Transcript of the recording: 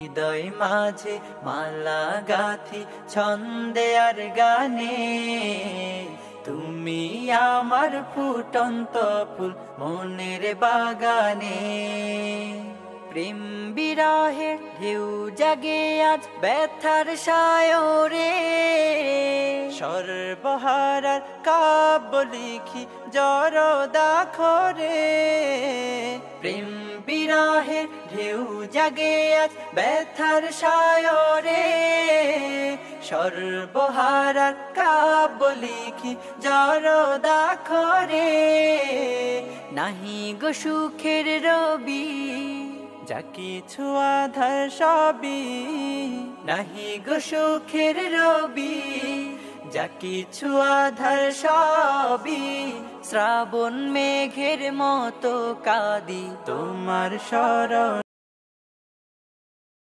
হৃদয় মাঝে মালা গাথি ছন্দে আর গানে, তুমি আমার ফুটন্ত ফুল মনের বাগানে। প্রেম বিরহের ঢেউ জাগে আজ ব্যথার সায়রে, সর্বহারার কাব্য লিখি জড়দাখরে। প্রেম বিরহের ঢেউ জাগে আজ ব্যথার সায়রে, সর্বহারার কাব্য লিখি জড়দাখরে। নাহি গো সুখের রবি, যা কিছু আধার সবই, নাহি গো সুখের রবি, যা কিছু আধার সবই। শ্রাবণ মেঘের মতো কাঁদি তোমার শরণ।